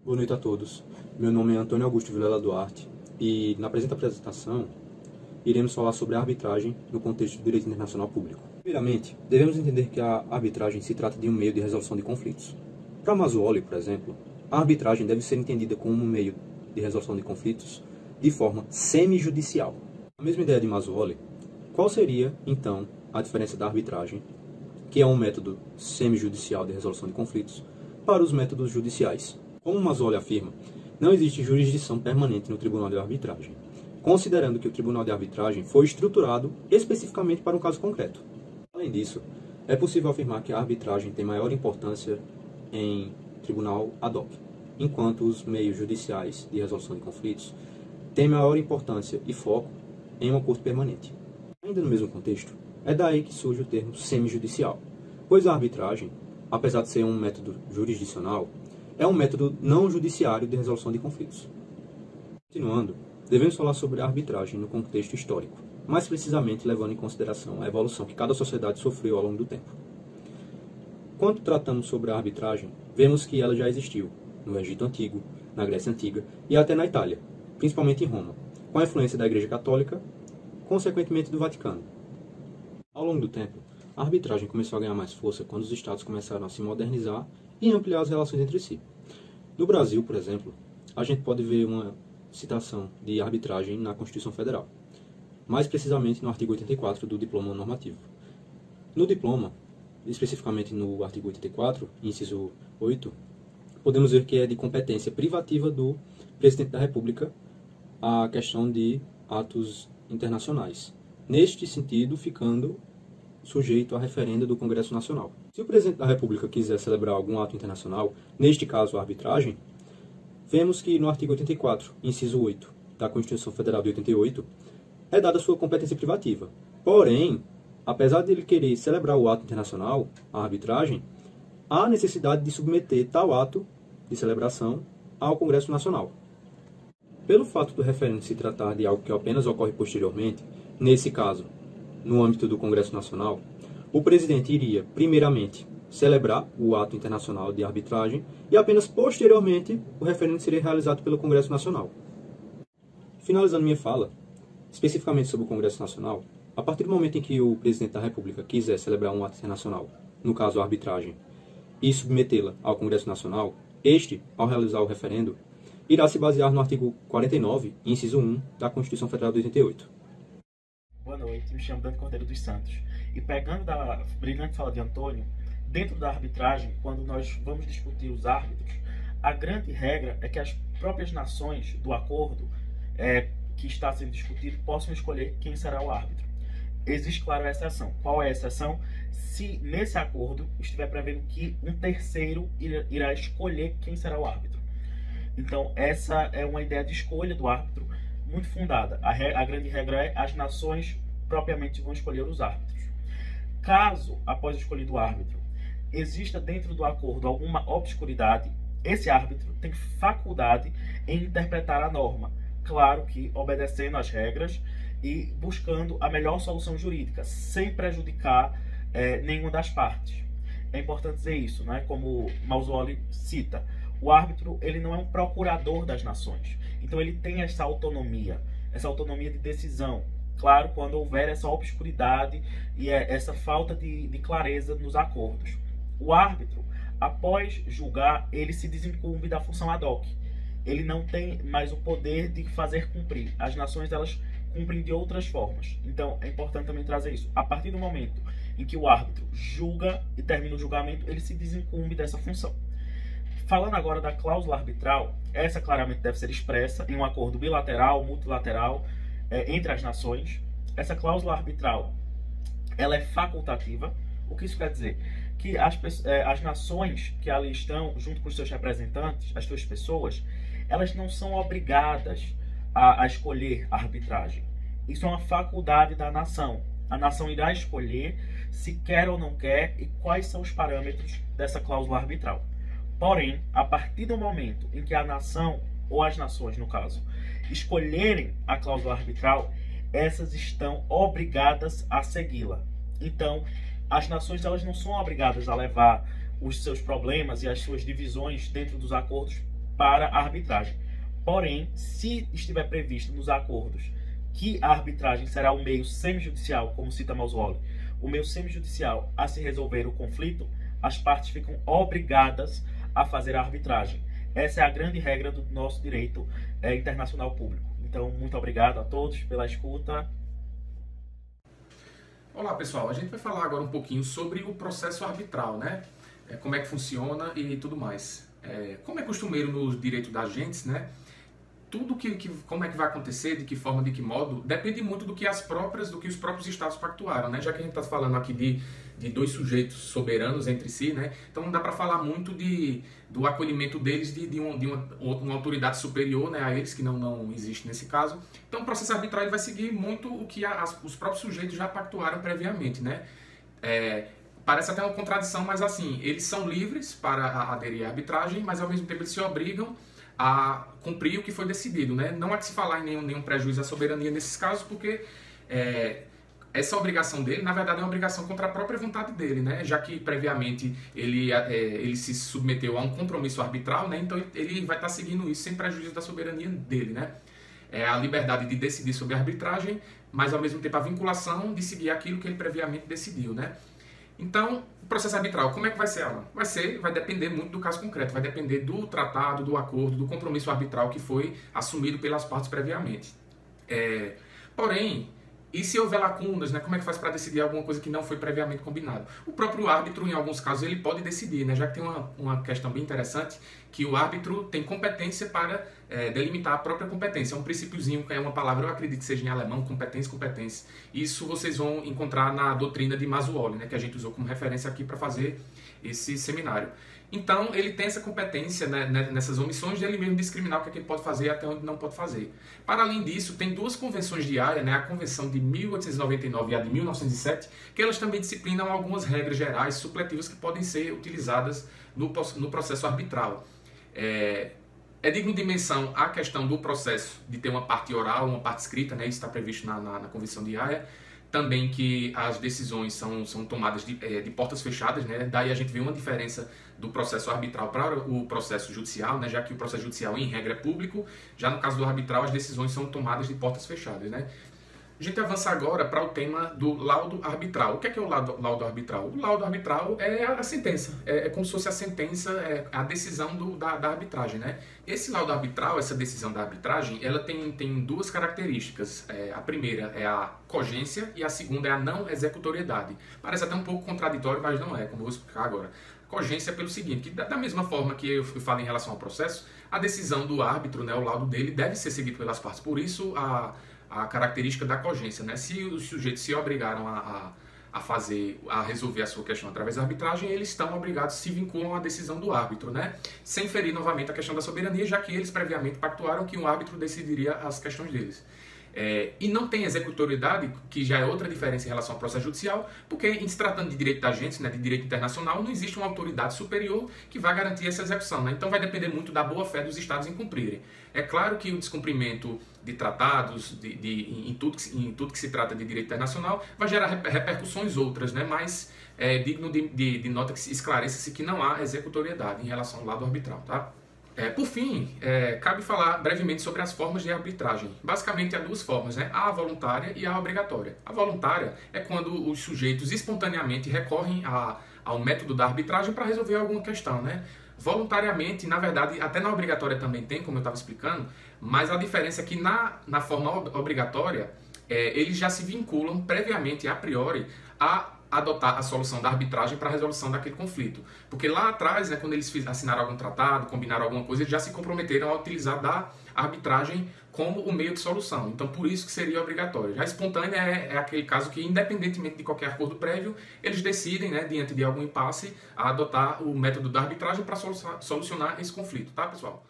Boa noite a todos. Meu nome é Antônio Augusto Vilela Duarte e, na presente apresentação, iremos falar sobre a arbitragem no contexto do direito internacional público. Primeiramente, devemos entender que a arbitragem se trata de um meio de resolução de conflitos. Para Mazzuoli, por exemplo, a arbitragem deve ser entendida como um meio de resolução de conflitos de forma semijudicial. A mesma ideia de Mazzuoli, qual seria, então, a diferença da arbitragem, que é um método semijudicial de resolução de conflitos, para os métodos judiciais? Como Mazzuoli afirma, não existe jurisdição permanente no Tribunal de Arbitragem, considerando que o Tribunal de Arbitragem foi estruturado especificamente para um caso concreto. Além disso, é possível afirmar que a arbitragem tem maior importância em tribunal ad hoc, enquanto os meios judiciais de resolução de conflitos têm maior importância e foco em uma corte permanente. Ainda no mesmo contexto, é daí que surge o termo semijudicial, pois a arbitragem, apesar de ser um método jurisdicional, é um método não judiciário de resolução de conflitos. Continuando, devemos falar sobre a arbitragem no contexto histórico, mais precisamente levando em consideração a evolução que cada sociedade sofreu ao longo do tempo. Quando tratamos sobre a arbitragem, vemos que ela já existiu no Egito Antigo, na Grécia Antiga e até na Itália, principalmente em Roma, com a influência da Igreja Católica, consequentemente do Vaticano. Ao longo do tempo, a arbitragem começou a ganhar mais força quando os estados começaram a se modernizar e ampliar as relações entre si. No Brasil, por exemplo, a gente pode ver uma citação de arbitragem na Constituição Federal, mais precisamente no artigo 84 do Diploma Normativo. No diploma, especificamente no artigo 84, inciso 8, podemos ver que é de competência privativa do Presidente da República a questão de atos internacionais, neste sentido ficando sujeito a referendo do Congresso Nacional. Se o Presidente da República quiser celebrar algum ato internacional, neste caso a arbitragem, vemos que no artigo 84, inciso 8 da Constituição Federal de 88, é dada a sua competência privativa. Porém, apesar de ele querer celebrar o ato internacional, a arbitragem, há necessidade de submeter tal ato de celebração ao Congresso Nacional. Pelo fato do referendo se tratar de algo que apenas ocorre posteriormente, nesse caso, no âmbito do Congresso Nacional, o presidente iria, primeiramente, celebrar o ato internacional de arbitragem e apenas posteriormente o referendo seria realizado pelo Congresso Nacional. Finalizando minha fala, especificamente sobre o Congresso Nacional, a partir do momento em que o presidente da República quiser celebrar um ato internacional, no caso a arbitragem, e submetê-la ao Congresso Nacional, este, ao realizar o referendo, irá se basear no artigo 49, inciso 1 da Constituição Federal de 88. Boa noite, me chamo Dante Cordeiro dos Santos. E pegando da brilhante fala de Antônio, dentro da arbitragem, quando nós vamos discutir os árbitros, a grande regra é que as próprias nações do acordo que está sendo discutido possam escolher quem será o árbitro. Existe, claro, a exceção. Qual é a exceção? Se nesse acordo estiver prevendo que um terceiro irá escolher quem será o árbitro. Então, essa é uma ideia de escolha do árbitro muito fundada. A grande regra é as nações propriamente vão escolher os árbitros. Caso, após a escolha do árbitro, exista dentro do acordo alguma obscuridade, esse árbitro tem faculdade em interpretar a norma, claro que obedecendo às regras e buscando a melhor solução jurídica, sem prejudicar nenhuma das partes. É importante dizer isso, né? Como Mazzuoli cita, o árbitro ele não é um procurador das nações, então ele tem essa autonomia de decisão, claro, quando houver essa obscuridade e essa falta de clareza nos acordos. O árbitro, após julgar, ele se desincumbe da função ad hoc. Ele não tem mais o poder de fazer cumprir. As nações, elas cumprem de outras formas. Então, é importante também trazer isso. A partir do momento em que o árbitro julga e termina o julgamento, ele se desincumbe dessa função. Falando agora da cláusula arbitral, essa claramente deve ser expressa em um acordo bilateral, multilateral, entre as nações. Essa cláusula arbitral, ela é facultativa. O que isso quer dizer? Que as nações que ali estão, junto com os seus representantes, as suas pessoas, elas não são obrigadas a escolher a arbitragem. Isso é uma faculdade da nação. A nação irá escolher se quer ou não quer e quais são os parâmetros dessa cláusula arbitral. Porém, a partir do momento em que a nação, ou as nações no caso, escolherem a cláusula arbitral, essas estão obrigadas a segui-la. Então, as nações elas não são obrigadas a levar os seus problemas e as suas divisões dentro dos acordos para a arbitragem. Porém, se estiver previsto nos acordos que a arbitragem será o meio semijudicial, como cita Mauswolly, o meio semijudicial a se resolver o conflito, as partes ficam obrigadas a fazer a arbitragem. Essa é a grande regra do nosso direito internacional público. Então, muito obrigado a todos pela escuta. Olá pessoal, a gente vai falar agora um pouquinho sobre o processo arbitral, né? Como é que funciona e tudo mais. Como é costumeiro no direito da agentes, né? Tudo como é que vai acontecer, de que forma, de que modo, depende muito do que os próprios estados pactuaram, né? Já que a gente está falando aqui de dois sujeitos soberanos entre si, né? Então não dá para falar muito do acolhimento deles de uma autoridade superior, né, a eles, que não existe nesse caso. Então o processo arbitral ele vai seguir muito o que os próprios sujeitos já pactuaram previamente, né? Parece até uma contradição, mas assim, eles são livres para aderir à arbitragem, mas ao mesmo tempo eles se obrigam a cumprir o que foi decidido, né? Não há que se falar em nenhum prejuízo à soberania nesses casos, porque essa obrigação dele, na verdade, é uma obrigação contra a própria vontade dele, né? Já que previamente ele se submeteu a um compromisso arbitral, né? Então ele vai estar seguindo isso sem prejuízo da soberania dele, né? A liberdade de decidir sobre a arbitragem, mas ao mesmo tempo a vinculação de seguir aquilo que ele previamente decidiu, né? Então, o processo arbitral, como é que vai ser, Alan? Vai depender muito do caso concreto, vai depender do tratado, do acordo, do compromisso arbitral que foi assumido pelas partes previamente. Porém, e se houver lacunas, né, como é que faz para decidir alguma coisa que não foi previamente combinado? O próprio árbitro, em alguns casos, ele pode decidir, né, já que tem uma questão bem interessante, que o árbitro tem competência para delimitar a própria competência. É um princípiozinho, é uma palavra, eu acredito que seja em alemão, competência. Isso vocês vão encontrar na doutrina de Mauswolly, né, que a gente usou como referência aqui para fazer esse seminário. Então, ele tem essa competência, né, nessas omissões de ele mesmo discriminar o que ele pode fazer e até onde não pode fazer. Para além disso, tem duas convenções de Haia, né, a Convenção de 1899 e a de 1907, que elas também disciplinam algumas regras gerais supletivas que podem ser utilizadas no processo arbitral. É digno de menção a questão do processo de ter uma parte oral, uma parte escrita, né, isso está previsto na Convenção de Haia. Também que as decisões são tomadas de portas fechadas, né? Daí a gente vê uma diferença do processo arbitral para o processo judicial, né? Já que o processo judicial, em regra, é público, já no caso do arbitral as decisões são tomadas de portas fechadas, né? A gente avança agora para o tema do laudo arbitral. O que é o laudo arbitral? O laudo arbitral é a sentença, é como se fosse a sentença, a decisão da arbitragem, né? Esse laudo arbitral, essa decisão da arbitragem, ela tem duas características. A primeira é a cogência e a segunda é a não executoriedade. Parece até um pouco contraditório, mas não é, como eu vou explicar agora. Cogência pelo seguinte, que da mesma forma que eu falo em relação ao processo, a decisão do árbitro, né, o laudo dele, deve ser seguido pelas partes. Por isso, a característica da cogência, né? Se os sujeitos se obrigaram a resolver a sua questão através da arbitragem, eles estão obrigados, se vinculam à decisão do árbitro, né? Sem ferir novamente a questão da soberania, já que eles previamente pactuaram que um árbitro decidiria as questões deles. E não tem executoriedade, que já é outra diferença em relação ao processo judicial, porque em se tratando de direito da agentes, né, de direito internacional, não existe uma autoridade superior que vai garantir essa execução, né? Então vai depender muito da boa-fé dos Estados em cumprirem. É claro que o descumprimento de tratados, em tudo que se trata de direito internacional, vai gerar repercussões outras, né? Mas é digno de nota que se esclareça-se que não há executoriedade em relação ao lado arbitral, tá? Por fim, cabe falar brevemente sobre as formas de arbitragem. Basicamente, há duas formas, né? A voluntária e a obrigatória. A voluntária é quando os sujeitos espontaneamente recorrem ao método da arbitragem para resolver alguma questão, né? Voluntariamente, na verdade, até na obrigatória também tem, como eu estava explicando, mas a diferença é que na forma obrigatória, eles já se vinculam previamente, a priori, a adotar a solução da arbitragem para a resolução daquele conflito. Porque lá atrás, né, quando eles assinaram algum tratado, combinaram alguma coisa, eles já se comprometeram a utilizar da arbitragem como o meio de solução. Então, por isso que seria obrigatório. Já espontânea é aquele caso que, independentemente de qualquer acordo prévio, eles decidem, né, diante de algum impasse, a adotar o método da arbitragem para solucionar esse conflito, tá, pessoal?